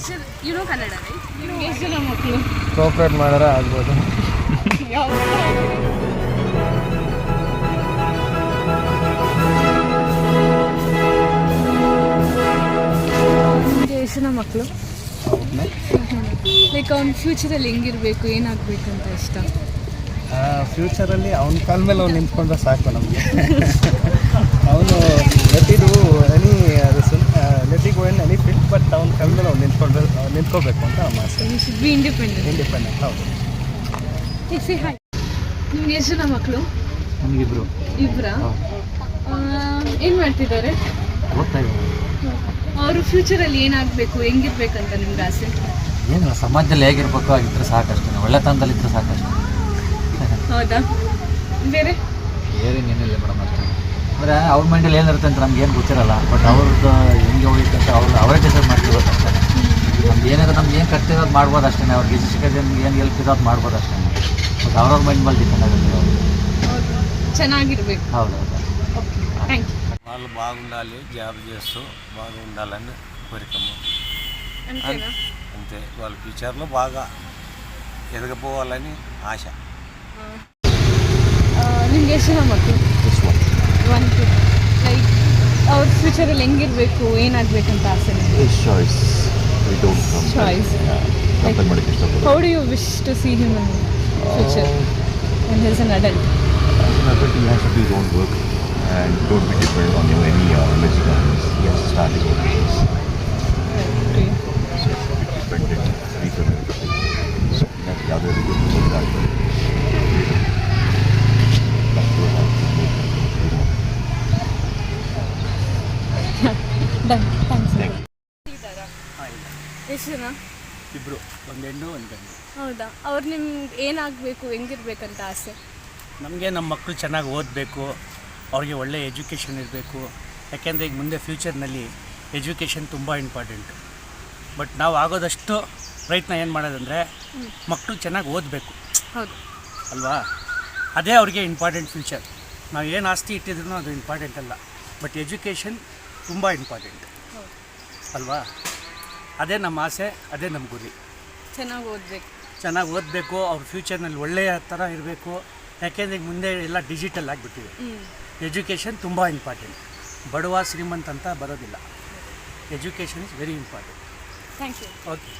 Future Kannada right ಎಷ್ಟು ಜನ ಮಕ್ಕಳು ಕೋಆಪ್ರೇಟ್ ಮಾಡಿದ್ರೆ ಆಗ್ಬೋದು. ಎಷ್ಟು ಜನ ಮಕ್ಕಳು ಲೈಕ್ ಅವ್ನ ಫ್ಯೂಚರಲ್ಲಿ ಹೆಂಗಿರ್ಬೇಕು ಏನಾಗಬೇಕು ಅಂತ ಇಷ್ಟ? ಫ್ಯೂಚರಲ್ಲಿ ಅವನ ಕಾಲ ಮೇಲೆ ಅವ್ನು ನಿಂತ್ಕೊಂಡ್ರೆ ಸಾಕು ನಮಗೆ. ಅವನು ಲೆಟಿಡು any let it go in any field, but ಅವ್ನ ಕಾಲ ಮೇಲೆ ಅವ್ನು ನಿಂತ್ಕೋಬೇಕು ಅಂತ ನಮ್ಮ ಆಸೆ. Should be independent. ಹೌದು. ಹಾಯ್, ನಿಮ್ಗೆ ಎಷ್ಟು ಜನ ಮಕ್ಕಳು? ನಮಗಿಬ್ರು. ಇಬ್ಬರಾ? ಏನು ಮಾಡ್ತಿದ್ದಾರೆ? ಓದ್ತಾ ಇದ್ದಾರೆ. ಅವರು ಫ್ಯೂಚರಲ್ಲಿ ಏನಾಗಬೇಕು ಹೆಂಗಿರ್ಬೇಕಂತ ನಿಮ್ಗೆ ಆಸೆ? ಏನು ಸಮಾಜದಲ್ಲಿ ಹೇಗಿರ್ಬೇಕು ಆಗಿದ್ರೆ ಸಾಕಷ್ಟು, ಒಳ್ಳೆತನದಲ್ಲಿದ್ದರೆ ಸಾಕಷ್ಟು. ಹೌದಾ? ಬೇರೆ ಏನೇನಿಲ್ಲ ಮೇಡಮ್ ಅಷ್ಟೇ. ಅಂದರೆ ಅವ್ರ ಮೈಂಡಲ್ಲಿ ಏನಿರುತ್ತೆ ಅಂತ ನಮ್ಗೆ ಏನು ಗೊತ್ತಿರಲ್ಲ, ಬಟ್ ಅವ್ರದ್ದು ಹೆಂಗೆ ಹೋಗಿತ್ತು ಅಂತ ಅವರೇ ಡಿಸೈಡ್ ಮಾಡ್ತಿರ್ಬೇಕು ಅಷ್ಟೇ. ನಮ್ಗೆ ಏನಾದ್ರು ನಮ್ಗೆ ಏನು ಕಟ್ತಿರೋ ಅದು ಮಾಡ್ಬೋದು ಅಷ್ಟೇ. ಅವ್ರಿಗೆ ಶಿಕ್ಷಕರಿಗೆ ಏನು ಹೆಲ್ಪ್ ಇರೋ ಅದು ಮಾಡ್ಬೋದು ಅಷ್ಟೇ. ಬಟ್ ಅವ್ರವ್ರ ಮೈಂಡ್ ಮೇಲೆ ಡಿಪೆಂಡ್ ಆಗುತ್ತೆ ಅವರು. ಚೆನ್ನಾಗಿರ್ಬೇಕು. హౌదౌదు. Thank you. వాళ్ళు బాగుండాలి, జాబ్ చేస్తూ బాగుండాలని కోరికము. అంతేనా? అంతే. వాళ్ళ ఫ్యూచర్లో బాగా ఎదగపోవాలని ఆశ. ನಿಮ್ಗೆ ಎಷ್ಟು ಜನ ಮಕ್ಕಳು? One kid. ಲೈಕ್ ಅವ್ರ ಫ್ಯೂಚರಲ್ಲಿ ಹೆಂಗಿರಬೇಕು ಏನಾಗಬೇಕಂತ ಆಸೆ? Choice. We don't come. Choice. Compare ಮಾಡಕ್ಕೆ ಇಷ್ಟಪಡ್ತೀನಿ. How do you wish to see him in future when he is an adult? As an adult, he has to do his own work and don't be dependent on any emerging companies. He has to start his own business. Okay. So, independent, freedom, everything. So, that's the other good thing that that's what I have to make him, Done. Thanks. Thank you. ಎಷ್ಟು ಜನ? ಇಬ್ಬರು, ಒಂದು ಹೆಣ್ಣು ಒಂದು ಗಂಡು. ಹೌದಾ? ಅವ್ರು ನಿಮ್ಗೆ ಏನಾಗಬೇಕು ಹೆಂಗಿರ್ಬೇಕಂತ ಆಸೆ? ನಮಗೆ ನಮ್ಮ ಮಕ್ಕಳು ಚೆನ್ನಾಗಿ ಓದಬೇಕು, ಅವ್ರಿಗೆ ಒಳ್ಳೆಯ ಎಜುಕೇಷನ್ ಇರಬೇಕು. ಯಾಕೆಂದರೆ ಈಗ ಮುಂದೆ ಫ್ಯೂಚರ್ನಲ್ಲಿ ಎಜುಕೇಷನ್ ತುಂಬ ಇಂಪಾರ್ಟೆಂಟು. ಬಟ್ ನಾವು ಆಗೋದಷ್ಟು ಪ್ರಯತ್ನ ಏನು ಮಾಡೋದಂದರೆ ಮಕ್ಕಳು ಚೆನ್ನಾಗಿ ಓದಬೇಕು. ಹೌದು ಅಲ್ವಾ? ಅದೇ ಅವ್ರಿಗೆ ಇಂಪಾರ್ಟೆಂಟ್ ಫ್ಯೂಚರ್. ನಾವು ಏನು ಆಸ್ತಿ ಇಟ್ಟಿದ್ರೂ ಅದು ಇಂಪಾರ್ಟೆಂಟ್ ಅಲ್ಲ, ಬಟ್ ಎಜುಕೇಷನ್ ತುಂಬ ಇಂಪಾರ್ಟೆಂಟ್ ಅಲ್ವಾ? ಅದೇ ನಮ್ಮ ಆಸೆ, ಅದೇ ನಮ್ಮ ಗುರಿ. ಚೆನ್ನಾಗಿ ಓದಬೇಕು, ಅವ್ರ ಫ್ಯೂಚರ್ನಲ್ಲಿ ಒಳ್ಳೆಯ ಥರ ಇರಬೇಕು. ಯಾಕೆಂದರೆ ಈಗ ಮುಂದೆ ಎಲ್ಲ ಡಿಜಿಟಲ್ ಆಗಿಬಿಟ್ಟಿದೆ. ಎಜುಕೇಷನ್ ತುಂಬ ಇಂಪಾರ್ಟೆಂಟ್. ಬಡವ ಶ್ರೀಮಂತ ಅಂತ ಬರೋದಿಲ್ಲ. Education is very important. Thank you. Okay.